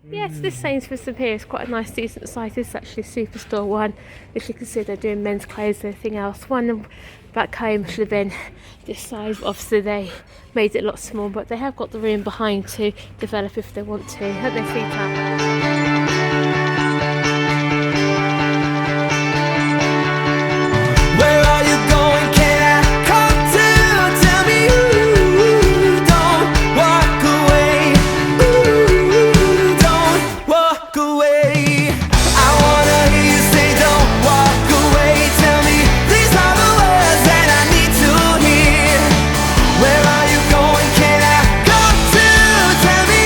Yes, this Sainsbury's here is quite a nice, decent size. This is actually a superstore one. As you can see, they're doing men's clothes and everything else. One back home should have been this size. Obviously, they made it a lot smaller, but they have got the room behind to develop if they want to. At their feet up. Where are you going? Can I come to? Tell me you don't walk away. Ooh, don't walk away. I wanna hear you say don't walk away. Tell me these are the words that I need to hear. Where are you going? Can I come to? Tell me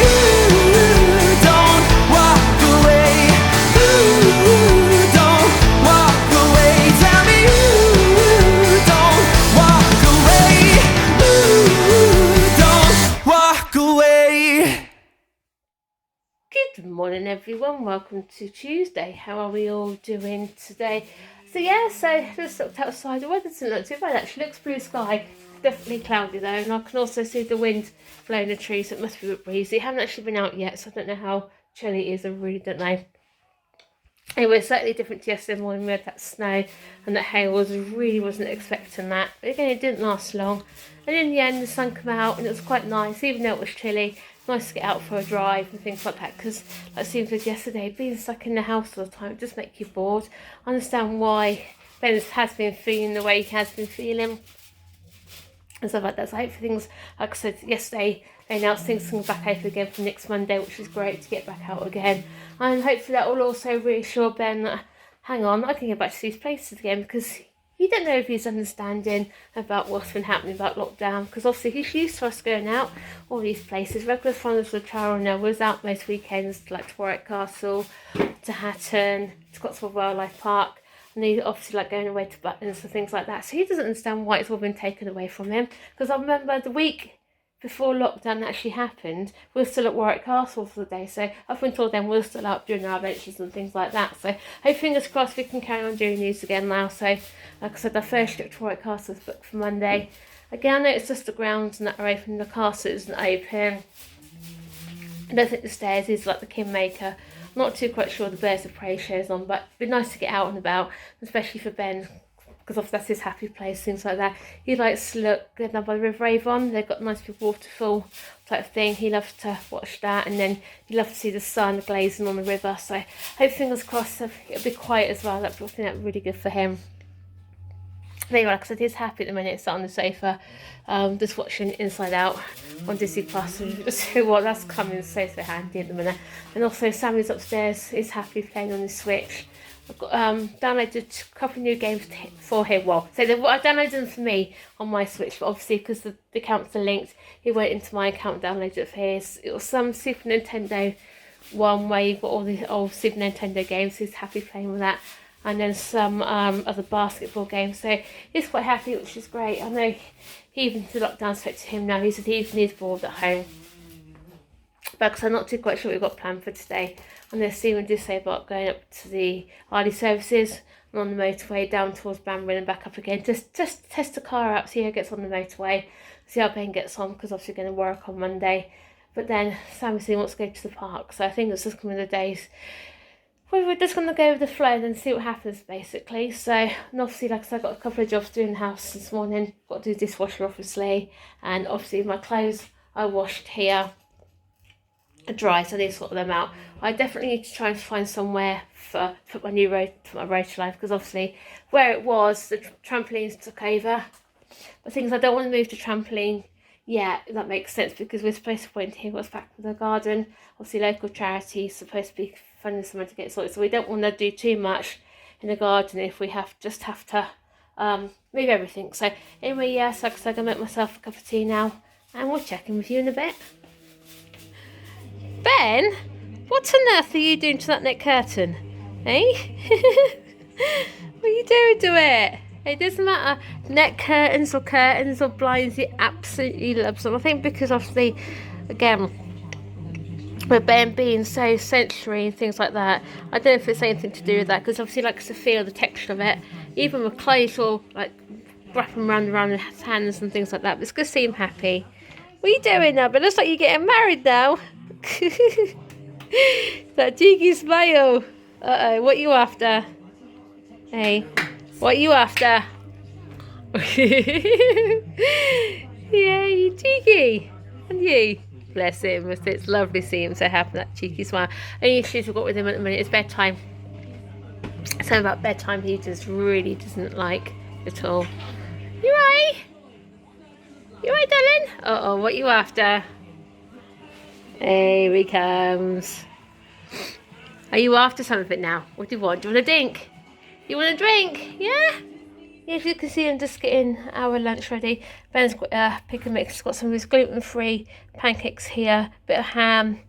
you don't walk away. Ooh, don't walk away. Tell me you don't walk away. Ooh, don't walk away. Good morning, everyone. Welcome to Tuesday. How are we all doing today? So yeah, so just looked outside. The weather doesn't look too bad actually. Looks blue sky. Definitely cloudy though, and I can also see the wind blowing the trees. It must be a bit breezy. I haven't actually been out yet, so I don't know how chilly it is. I really don't know. Anyway, it's slightly different to yesterday morning. We had that snow and that hail. Really wasn't expecting that. But again, it didn't last long. And in the end, the sun came out and it was quite nice, even though it was chilly. Nice to get out for a drive and things like that. Because, like it seems like yesterday, being stuck in the house all the time, it just makes you bored. I understand why Ben has been feeling the way he has been feeling and stuff like that. So hopefully things, like I said yesterday, they announced things coming back open again for next Monday, which is great to get back out again. And hopefully that will also reassure Ben that, hang on, I can get back to these places again, because you don't know if he's understanding about what's been happening about lockdown, because obviously he's used to us going out all these places. Regular friends with Cheryl and I was out most weekends, like to Warwick Castle, to Hatton, to Cotswold Wildlife Park. And he obviously like going away to Buttons and things like that. So he doesn't understand why it's all been taken away from him. Because I remember the week before lockdown actually happened, we were still at Warwick Castle for the day. So up until then, we were still out doing our adventures and things like that. So hope fingers crossed we can carry on doing these again now. So like I said, our first trip to Warwick Castle is booked for Monday. Again, I know it's just the grounds and that are open. The castle isn't open. I don't think the stairs is like the Kingmaker. Not too quite sure the Birds of Prey show's on, but it'd be nice to get out and about, especially for Ben, because obviously that's his happy place, things like that. He likes to look good down by the River Avon. They've got a nice big waterfall type of thing. He loves to watch that, and then he loves to see the sun glazing on the river. So hope fingers crossed it'll be quiet as well. That's something that's really good for him. Anyway, like I said, he's happy at the minute, sat on the sofa, just watching Inside Out on Disney Plus. And just what that's coming so handy at the minute. And also Sammy's upstairs, he's happy playing on his Switch. I've got downloaded a couple of new games for him. Well, so I downloaded them for me on my Switch, but obviously because the accounts are linked, he went into my account and downloaded it for his. It was some Super Nintendo one where you've got all the old Super Nintendo games. He's happy playing with that. And then some other basketball games. So he's quite happy, which is great. I know even the lockdown's affected him now. He said he even is bored at home. But because I'm not too quite sure what we've got planned for today. I'm going to see what we do say about going up to the RD services and on the motorway down towards Banbury and back up again. Just test the car out, see how it gets on the motorway. See how Ben gets on, because obviously going to work on Monday. But then Sammy wants to go to the park. So I think it's just coming the days. We're just going to go with the flow and then see what happens, basically. So, and obviously, like I said, I got a couple of jobs doing the house this morning. Got to do dishwasher, obviously. And obviously, my clothes I washed here are dry, so I need to sort them out. I definitely need to try and find somewhere for my new rotor life, because obviously, where it was, the trampolines took over. But things I don't want to move to trampoline. Yeah, that makes sense, because we're supposed to point here what's back with the garden. Obviously, local charity is supposed to be funding someone to get sorted, so we don't want to do too much in the garden if we have to move everything. So anyway, yes, like I said, I'm going to make myself a cup of tea now, and we'll check in with you in a bit. Ben, what on earth are you doing to that net curtain? Eh? What are you doing to it? It doesn't matter, net curtains or blinds, he absolutely loves them. I think because obviously, again, with Ben being so sensory and things like that, I don't know if it's anything to do with that, because obviously he likes to feel the texture of it, even with clothes or like wrapping around his hands and things like that. But it's good to see him happy. What are you doing now? But it looks like you're getting married now. That cheeky smile. Uh-oh, what you after? Hey, what you after? Yeah, you cheeky. And you? Bless him. It's lovely to see him so happy, that cheeky smile. Only issues we've got with him at the minute is bedtime. Something about bedtime he just really doesn't like at all. You right? You right, darling? Uh-oh, what you after? Here he comes. Are you after something now? What do you want? Do you want a drink? You want a drink? Yeah? Yeah, if you can see him just getting our lunch ready. Ben's got pick and mix. Got some of his gluten-free pancakes here. Bit of ham.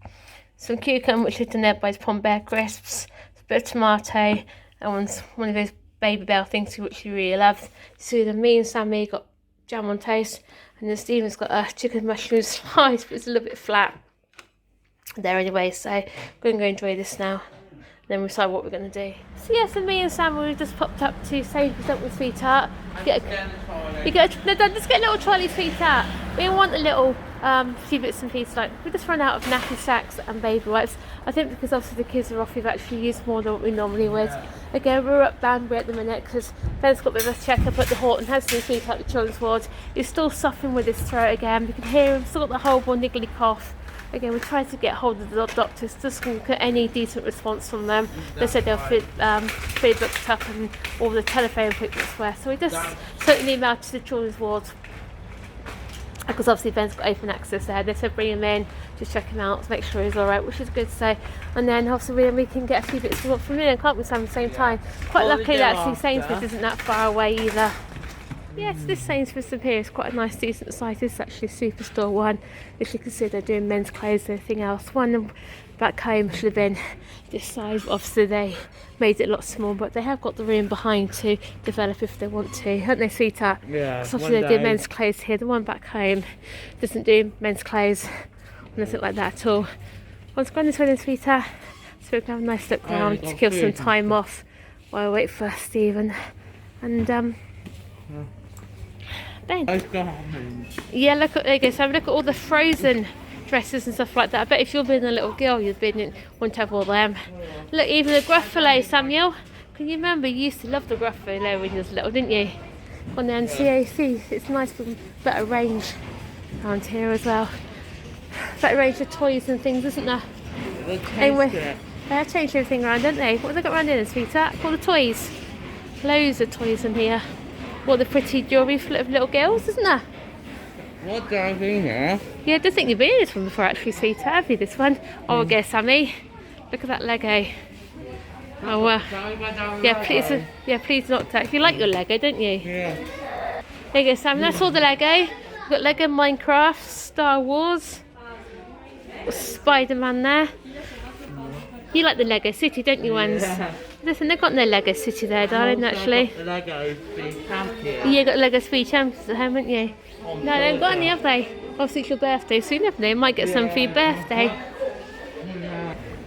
Some cucumber, which is done there by his Pom Bear crisps. A bit of tomato. And one of those Baby Bell things which he really loves. So then me and Sammy got jam on toast. And then Stephen's got a chicken mushroom slice, but it's a little bit flat there anyway. So I'm going to go enjoy this now. Then we decide what we're going to do. So yeah, so me and Sam, we just popped up to Sainsbury's with sweetheart. Just get a little trolley, sweetheart. We want a little few bits and pieces. Like we just run out of nappy sacks and baby wipes. I think because obviously the kids are off, we've actually used more than what we normally would. Again, we're up Banbury at the minute because Ben's got a bit of a check-up at the Horton, has been sweetheart at the children's ward. He's still suffering with his throat again. We can hear him, still got the horrible niggly cough. Again, we tried to get hold of the doctors, just couldn't get any decent response from them. They said they'll fully booked up and all the telephone appointments were. So we just sent an email to the children's ward, because obviously Ben's got open access there. They said bring him in, just check him out, make sure he's alright, which is good. So, and then obviously we can get a few bits from in, can't we, Sam, at the same time? Quite luckily that actually Sainsbury's isn't that far away either. Yes, this Sainsbury's up here is quite a nice, decent site. This is actually a superstore one. If you can see, they're doing men's clothes and everything else. One back home should have been this size. Obviously, they made it a lot smaller, but they have got the room behind to develop if they want to, haven't they, sweetheart? Yeah. So obviously, they do men's clothes here. The one back home doesn't do men's clothes or nothing like that at all. One's gone this way, then, sweetheart. So we can have a nice look round to kill some time off while we wait for Stephen and Ben. Yeah, look at, there you go. So look at all the frozen dresses and stuff like that. I bet if you've been a little girl, you've want to have all them. Look, even the Gruffalo, Samuel. Can you remember you used to love the Gruffalo when you was little, didn't you? On the NCAC, it's nice with better range around here as well. Better range of toys and things, isn't there? Anyway, they have changed everything around, don't they? What have they got around here, sweetheart? All the toys. Loads of toys in here. What, the pretty jewellery full of little girls, isn't there? What do I been here? Yeah, I don't think you've been in this one before actually, sweetheart, have you, this one? Oh, I guess, Sammy. Look at that Lego. Oh, yeah, please not touch. You like your Lego, don't you? Yeah. There you go, Sam. That's all the Lego. We've got Lego Minecraft, Star Wars, Spider-Man there. You like the Lego City, don't you, ones? Yeah. Listen, they've got no Lego City there, darling, actually. The Lego Speed Champion. You got Lego Speed Champions at home, haven't you? No, they haven't got any, have they? Obviously, it's your birthday soon, haven't they? Might get some for your birthday.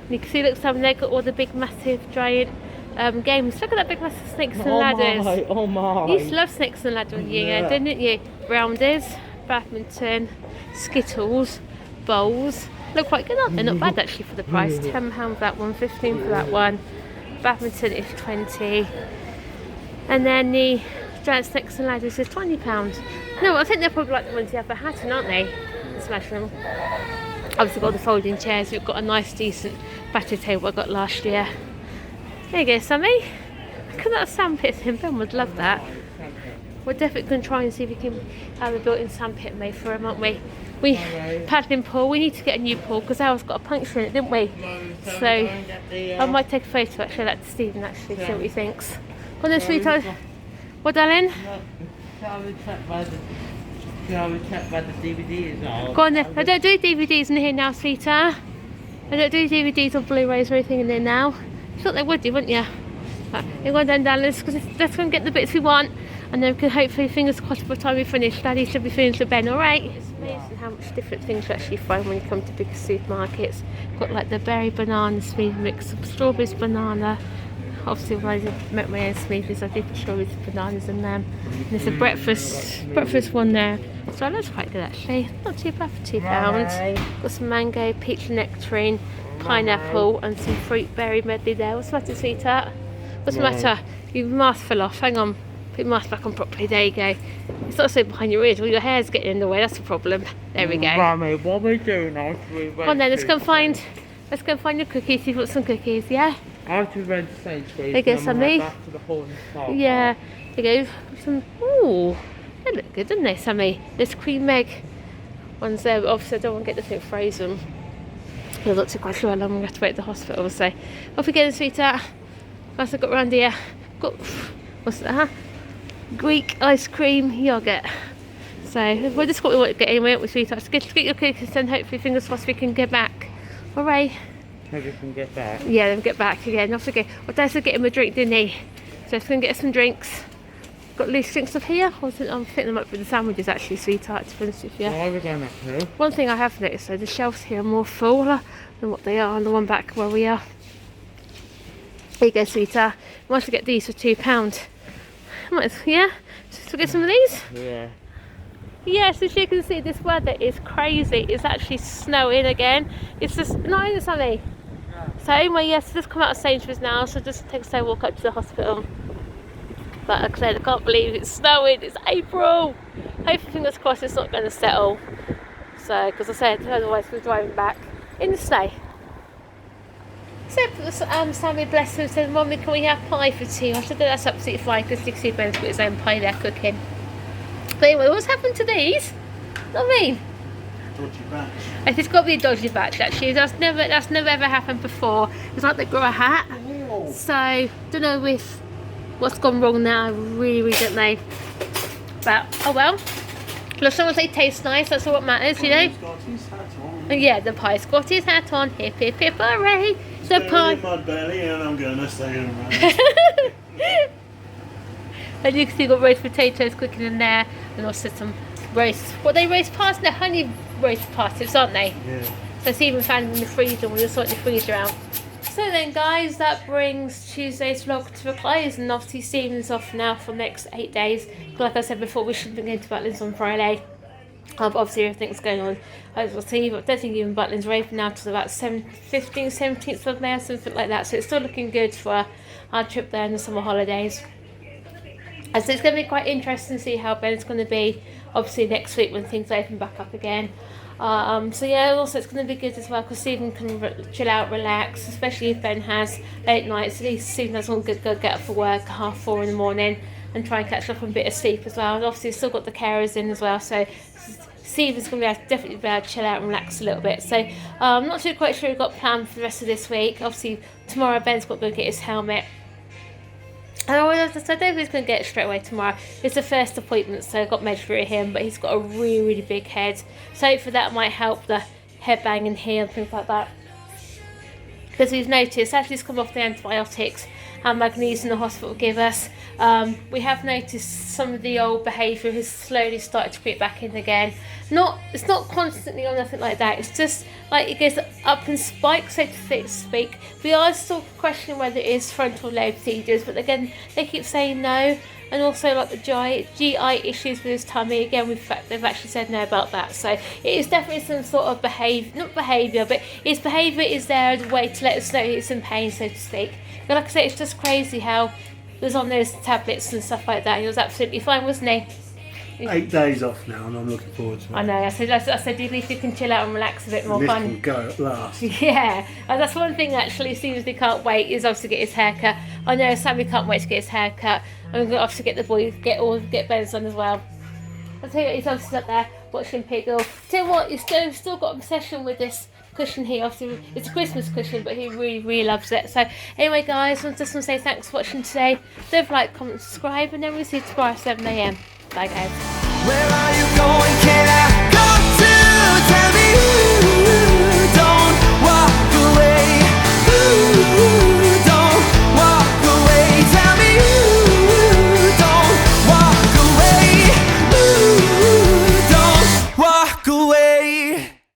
You can see, look, Sam, they've got all the big, massive, giant games. Look at that big, massive snakes and ladders. Oh my! You used to love snakes and ladders, didn't you? Rounders, badminton, skittles, bowls. Look quite good, aren't they? Not bad actually for the price. £10 for that one, £15 for that one. Badminton is £20. And then the giant snakes and ladders is £20. No, I think they're probably like the ones you have for Hatton, aren't they? Smash them. Obviously got the folding chairs. We've got a nice decent battery table I got last year. There you go, Sammy. Look at that sandpit thing. Ben would love that. We're definitely going to try and see if we can have a built-in sandpit made for him, aren't we? Paddling pool, we need to get a new pool because ours got a puncture in it, didn't we? So I might take a photo actually, like to Stephen actually, see what he thinks. Go on then, sweetheart. What, darling? Shall we check by the DVDs? Go on then. I don't do DVDs in here now, sweetheart. I don't do DVDs or Blu-rays or anything in there now. You thought they would do, wouldn't you? Right, you go on then, darling, because let's go and get the bits we want. And then we can hopefully, fingers crossed, by the time we finish, Daddy should be finished with Ben, alright? It's amazing how much different things you actually find when you come to big supermarkets. Got like the berry banana smoothie mix, some strawberries banana. Obviously, when I make my own smoothies, I did the strawberries bananas in them. And there's a breakfast one there. So that's quite good actually. Not too bad for £2. Got some mango, peach nectarine, pineapple and some fruit berry medley there. What's the matter, sweetheart? What's the No. matter? Your mask fell off. Hang on. Put your mask back on properly. There you go. It's not so behind your ears. Well, your hair's getting in the way. That's the problem. There we go. Mummy, what are we doing after we went Come on then, let's go to find your cookies. You've got some cookies, yeah? After we went to Sainsbury, There you go, then we Sammy. went back to the Horn Park. Yeah. There you go. Some. Ooh, they look good, don't they, Sammy? There's cream egg ones there. But obviously, I don't want to get the thing frozen. I'm not too quite sure how long I'm going to have to wait at the hospital. So, off we go, sweetheart. Once I got round here, got what's that? Greek ice cream yogurt. So we'll just got to get anyway, we sweetheart. So get your cookies and hopefully fingers crossed we can get back. Alright. Hope we can get back. Yeah, then get back again. Off we go. Well, Dad said get him a drink, didn't he? So let's go and get some drinks. Got loose drinks up here. I'm thinking them up with the sandwiches actually, sweetheart, to be honest with you. Why are we going up here? One thing I have noticed though, the shelves here are more full than what they are on the one back where we are. There you go, sweetheart. I want to get these for £2. Yeah? So get some of these? Yeah. Yes, as you can see, this weather is crazy. It's actually snowing again. It's just not in sunny. So anyway, yes, just come out of Sainsbury's now, so just take a slow walk up to the hospital. But like I said, I can't believe it's snowing. It's April. Hopefully, fingers crossed, it's not going to settle. So, because I said, otherwise we're driving back in the snow. So, Sammy, bless him, said, Mommy, can we have pie for tea? I said, that's absolutely fine, because you can see Ben's got his own pie there cooking. But anyway, what's happened to these? What I mean? Dodgy batch. It's got to be a dodgy batch, actually. That's never ever happened before. It's like they grow a hat. Oh. So, don't know if what's gone wrong now. I really don't know. But, oh well. Look, someone say taste nice, that's all what matters, you know? He's got his hat on. And yeah, the pie's got his hat on. Hip, hip, hip, hooray. The Stay pie. in my belly and I'm gonna stay around. And you can see we've got roast potatoes cooking in there, and also some roast. What they roast parsnips? They're honey roast parsnips, aren't they? Yeah. So it's even found in the freezer when you're sorting the freezer out. So then, guys, that brings Tuesday's vlog to a close, and obviously Stephen's off now for the next 8 days. Like I said before, we should be going to Butlins on Friday. Obviously everything's going on. I will see, but I don't think even Butlins are open now till about 15th, 17th of May or something like that. So it's still looking good for our trip there in the summer holidays. And so it's going to be quite interesting to see how Ben's going to be, obviously next week when things open back up again. So yeah, also it's going to be good as well because Stephen can chill out, relax, especially if Ben has late nights. At least Stephen doesn't go get up for work at 4:30 in the morning and try and catch up on a bit of sleep as well. And obviously still got the carers in as well, so Stephen's going to definitely be able to chill out and relax a little bit. So I'm not quite sure we've got planned for the rest of this week. Obviously tomorrow Ben's got to go get his helmet. And I don't think he's going to get it straight away tomorrow. It's the first appointment, so I got measured for him, but he's got a really, really big head. So hopefully that might help the head banging here and things like that. Because we've noticed, as he's come off the antibiotics and magnesium the hospital give us, we have noticed some of the old behaviour has slowly started to creep back in again. It's not constantly or nothing like that. It's just like it goes up in spikes, so to speak. We are still questioning whether it is frontal lobe seizures, but again, they keep saying no. And also like the GI issues with his tummy, again, they've actually said no about that. So it is definitely some sort of not behaviour, but his behaviour is there as a way to let us know he's in pain, so to speak. But like I say, it's just crazy how he was on those tablets and stuff like that. He was absolutely fine, wasn't he? 8 days off now, and I'm looking forward to it. I know. I said at least you can chill out and relax a bit more. This Fun. can go at last. Yeah, and that's one thing actually. Seriously, can't wait is obviously get his haircut. I know Sammy can't wait to get his haircut. I'm going to obviously get the boys, get Ben's on as well. I'll tell you what, he's obviously up there watching Piggle. Tell you what, he's still got an obsession with this cushion here. Obviously, it's a Christmas cushion, but he really, really loves it. So anyway, guys, I just want to say thanks for watching today. Don't like, comment, subscribe, and then we'll see you tomorrow at 7 AM. Bye, guys. Where are you going? Can I